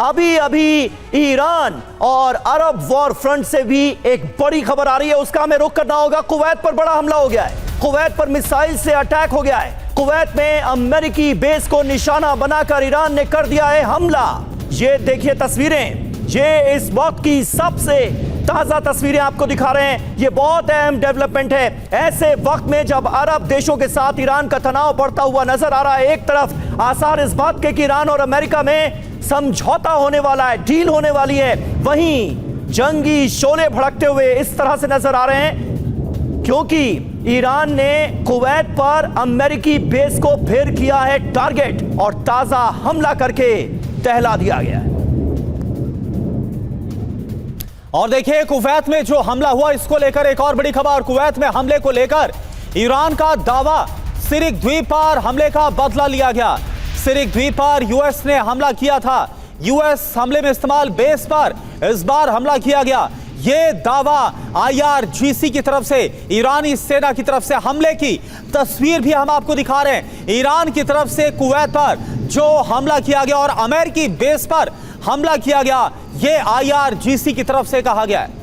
अभी अभी ईरान और अरब वॉर फ्रंट से भी एक बड़ी खबर आ रही है, उसका हमें रुख करना होगा। कुवैत पर बड़ा हमला हो गया है, कुवैत पर मिसाइल से अटैक हो गया है। कुवैत में अमेरिकी बेस को निशाना बनाकर ईरान ने कर दिया है हमला। ये देखिए तस्वीरें, ये इस वक्त की सबसे ताजा तस्वीरें आपको दिखा रहे हैं। ये बहुत अहम डेवलपमेंट है ऐसे वक्त में जब अरब देशों के साथ ईरान का तनाव बढ़ता हुआ नजर आ रहा है। एक तरफ आसार इस बात के कि ईरान और अमेरिका में समझौता होने वाला है, डील होने वाली है, वहीं जंगी शोले भड़कते हुए इस तरह से नजर आ रहे हैं क्योंकि ईरान ने कुवैत पर अमेरिकी बेस को फिर किया है टारगेट और ताजा हमला करके दहला दिया गया है। और देखिए कुवैत में जो हमला हुआ, इसको लेकर एक और बड़ी खबर। कुवैत में हमले को लेकर ईरान का दावा, सिरिक द्वीप पर हमले का बदला लिया गया। सिरिक द्वीप पर यूएस ने हमला किया था, यूएस हमले में इस्तेमाल बेस पर इस बार हमला किया गया। यह दावा आईआरजीसी की तरफ से, ईरानी सेना की तरफ से हमले की तस्वीर भी हम आपको दिखा रहे हैं। ईरान की तरफ से कुवैत पर जो हमला किया गया और अमेरिकी बेस पर हमला किया गया, यह आईआरजीसी की तरफ से कहा गया है।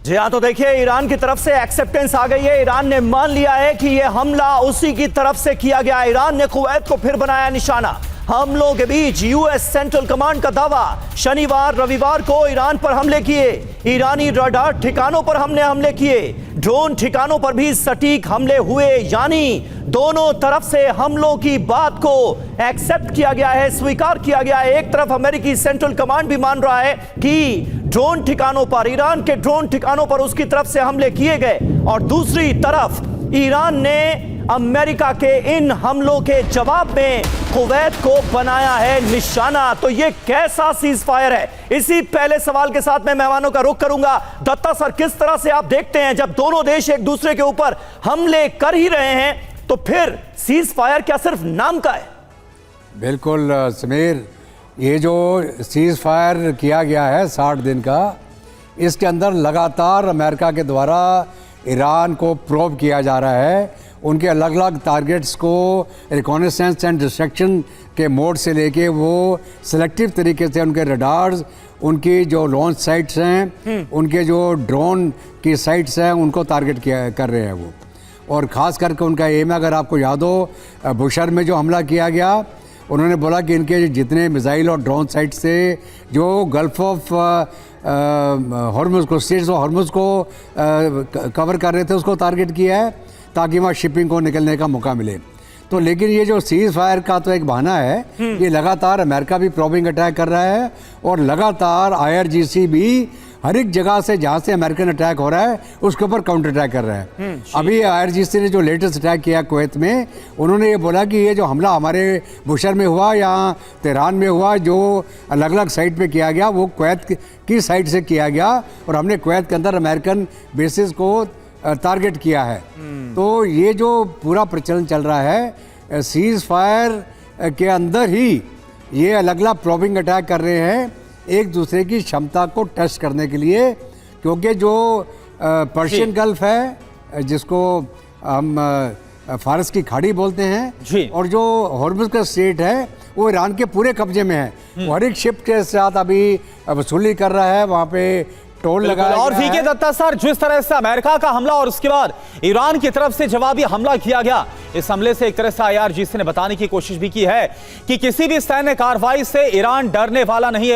जी हाँ, तो देखिए ईरान की तरफ से एक्सेप्टेंस आ गई है। ईरान ने मान लिया है कि यह हमला उसी की तरफ से किया गया। ईरान ने कुवैत को फिर बनाया निशाना। हमलों के बीच यूएस सेंट्रल कमांड का दावा, शनिवार रविवार को ईरान पर हमले किए, ईरानी रडार ठिकानों पर हमले किए, ड्रोन ठिकानों पर भी सटीक हमले हुए। यानी दोनों तरफ से हमलों की बात को एक्सेप्ट किया गया है, स्वीकार किया गया है। एक तरफ अमेरिकी सेंट्रल कमांड भी मान रहा है कि ड्रोन ठिकानों पर, ईरान के ड्रोन ठिकानों पर उसकी तरफ से हमले किए गए, और दूसरी तरफ ईरान ने अमेरिका के इन हमलों के जवाब में कुवैत को बनाया है निशाना। तो ये कैसा सीज फायर है? इसी पहले सवाल के साथ मैं मेहमानों का रुख करूंगा। दत्ता सर, किस तरह से आप देखते हैं जब दोनों देश एक दूसरे के ऊपर हमले कर ही रहे हैं, तो फिर सीज फायर क्या सिर्फ नाम का है? बिल्कुल समीर, ये जो सीज फायर किया गया है 60 दिन का, इसके अंदर लगातार अमेरिका के द्वारा ईरान को प्रोब किया जा रहा है। उनके अलग अलग टारगेट्स को रिकॉनेसेंस एंड डिस्ट्रक्शन के मोड से लेके वो सिलेक्टिव तरीके से उनके रडार्स, उनकी जो लॉन्च साइट्स हैं, उनके जो ड्रोन की साइट्स हैं, उनको टारगेट कर रहे हैं वो। और ख़ास करके उनका एम है, अगर आपको याद हो, बुशर में जो हमला किया गया, उन्होंने बोला कि इनके जितने मिसाइल और ड्रोन साइट से जो गल्फ ऑफ हॉर्मुज़ को, स्टेट्स ऑफ हॉर्मुज़ को कवर कर रहे थे, उसको टारगेट किया है ताकि वहाँ शिपिंग को निकलने का मौका मिले। तो लेकिन ये जो सीज फायर का तो एक बहाना है, ये लगातार अमेरिका भी प्रोबिंग अटैक कर रहा है और लगातार आईआरजीसी भी हर एक जगह से जहाँ से अमेरिकन अटैक हो रहा है उसके ऊपर काउंटर अटैक कर रहा है। अभी आईआरजीसी ने जो लेटेस्ट अटैक किया कुवैत में, उन्होंने ये बोला कि ये जो हमला हमारे बुशर में हुआ या तेहरान में हुआ, जो अलग अलग साइट पे किया गया, वो कुवैत की साइट से किया गया और हमने कुवैत के अंदर अमेरिकन बेसिस को टारगेट किया है। तो ये जो पूरा प्रचलन चल रहा है, सीज फायर के अंदर ही ये अलग अलग प्रोबिंग अटैक कर रहे हैं एक दूसरे की क्षमता को टेस्ट करने के लिए, क्योंकि जो पर्शियन गल्फ है, जिसको हम फारस की खाड़ी बोलते हैं, और जो हॉर्मुज़ का स्टेट है, वो ईरान के पूरे कब्जे में है। वो हर एक शिप के साथ अभी वसूली कर रहा है, वहाँ पे टोल लगाया। और वीके दत्ता सर, जिस तरह से अमेरिका का हमला और उसके बाद ईरान की तरफ से जवाबी हमला किया गया, इस हमले से एक तरह से आईआरजीसी ने बताने की कोशिश भी की है कि किसी भी सैन्य कार्रवाई से ईरान डरने वाला नहीं है।